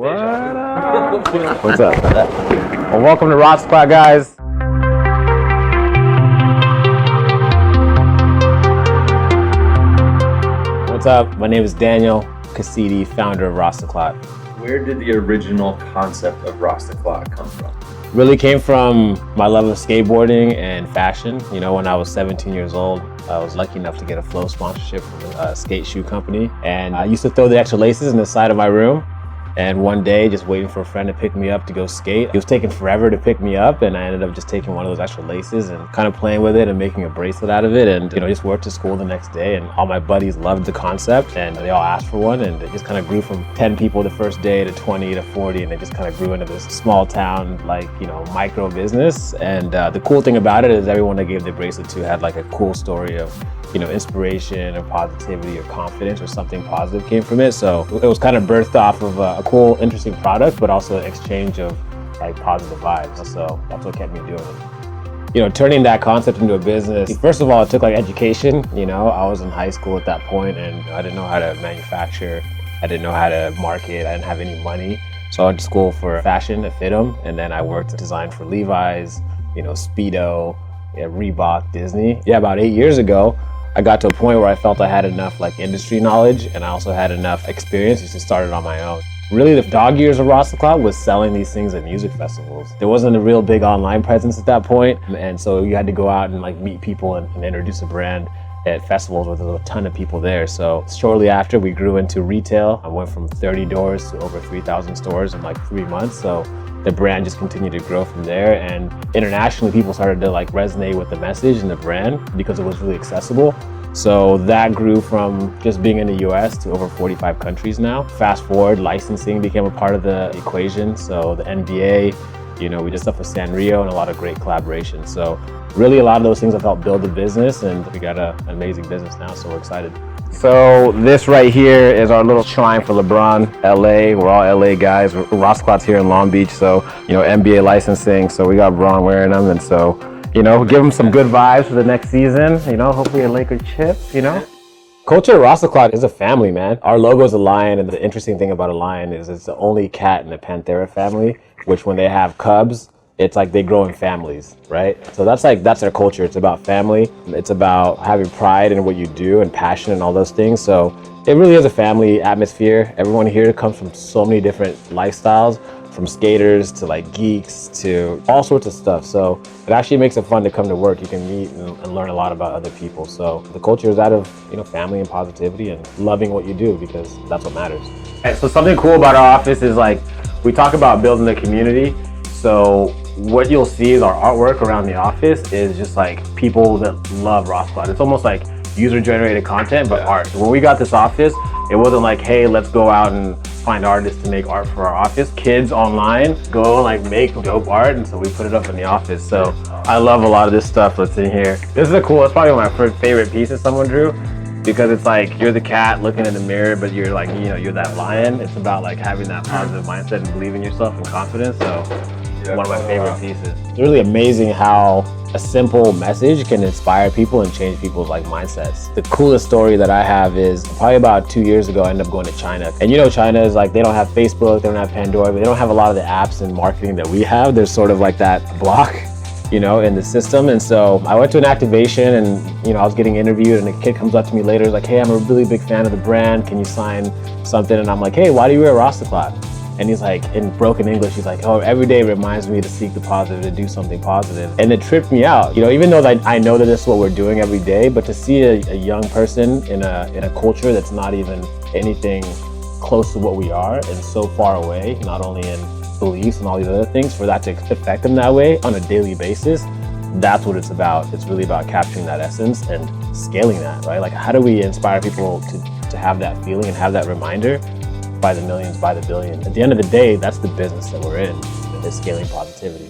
What up? What's up? Well, welcome to Rastaclat, guys. What's up? My name is Daniel Kasidi, founder of Rastaclat. Where did the original concept of Rastaclat come from? Really came from my love of skateboarding and fashion. You know, when I was 17 years old, I was lucky enough to get a Flow sponsorship from a skate shoe company. And I used to throw the extra laces in the side of my room. And one day, just waiting for a friend to pick me up to go skate. It was taking forever to pick me up, and I ended up just taking one of those extra laces and kind of playing with it and making a bracelet out of it. And, you know, just worked to school the next day, and all my buddies loved the concept, and they all asked for one, and it just kind of grew from 10 people the first day to 20 to 40, and it just kind of grew into this small town, like, you know, micro business. And the cool thing about it is everyone I gave the bracelet to had like a cool story of, you know, inspiration or positivity or confidence or something positive came from it. So it was kind of birthed off of a cool, interesting product, but also an exchange of like positive vibes. So that's what kept me doing it. You know, turning that concept into a business, first of all, it took like education. You know, I was in high school at that point and I didn't know how to manufacture. I didn't know how to market. I didn't have any money. So I went to school for fashion at FITM, and then I worked to design for Levi's, you know, Speedo, Reebok, Disney. Yeah, about 8 years ago, I got to a point where I felt I had enough like industry knowledge, and I also had enough experience just to start it on my own. Really, the dog years of Rastaclat was selling these things at music festivals. There wasn't a real big online presence at that point, and so you had to go out and like meet people and introduce a brand at festivals where there was a ton of people there. So shortly after, we grew into retail. I went from 30 doors to over 3,000 stores in like 3 months. So the brand just continued to grow from there, and internationally people started to like resonate with the message and the brand because it was really accessible. So that grew from just being in the US to over 45 countries now. Fast forward, licensing became a part of the equation. So the NBA, you know, we did stuff with Sanrio and a lot of great collaborations. So really a lot of those things have helped build the business, and we got an amazing business now, so we're excited. So this right here is our little shrine for LeBron, LA. We're all LA guys. Rastaclat's here in Long Beach, so, you know, NBA licensing. So we got Bron wearing them, and so, you know, give him some good vibes for the next season. You know, hopefully a Laker chip, you know. Culture at Rastaclat is a family, man. Our logo is a lion, and the interesting thing about a lion is it's the only cat in the Panthera family, which when they have cubs, it's like they grow in families, right? So that's our culture. It's about family. It's about having pride in what you do and passion and all those things. So it really is a family atmosphere. Everyone here comes from so many different lifestyles, from skaters to like geeks to all sorts of stuff. So it actually makes it fun to come to work. You can meet and learn a lot about other people. So the culture is out of, you know, family and positivity and loving what you do, because that's what matters. Okay, so something cool about our office is like, we talk about building the community. So what you'll see is our artwork around the office is just like people that love Rastaclat. It's almost like user-generated content, but art. When we got this office, it wasn't like, hey, let's go out and find artists to make art for our office. Kids online go and like make dope art, and so we put it up in the office. So I love a lot of this stuff that's in here. This is it's probably my favorite pieces someone drew, because it's like you're the cat looking in the mirror, but you're like, you know, you're that lion. It's about like having that positive mindset and believing in yourself and confidence. So one of my favorite pieces. It's really amazing how a simple message can inspire people and change people's like mindsets. The coolest story that I have is probably about 2 years ago, I ended up going to China. And you know, China is like, they don't have Facebook, they don't have Pandora, they don't have a lot of the apps and marketing that we have. There's sort of like that block, you know, in the system. And so I went to an activation, and, you know, I was getting interviewed, and a kid comes up to me later, like, hey, I'm a really big fan of the brand. Can you sign something? And I'm like, hey, why do you wear Rastaclat? And he's like, in broken English, he's like, oh, every day reminds me to seek the positive, to do something positive. And it tripped me out. You know, even though I know that this is what we're doing every day, but to see a young person in a culture that's not even anything close to what we are and so far away, not only in beliefs and all these other things, for that to affect them that way on a daily basis, that's what it's about. It's really about capturing that essence and scaling that, right? Like, how do we inspire people to have that feeling and have that reminder? By the millions, by the billion. At the end of the day, that's the business that we're in, is scaling positivity.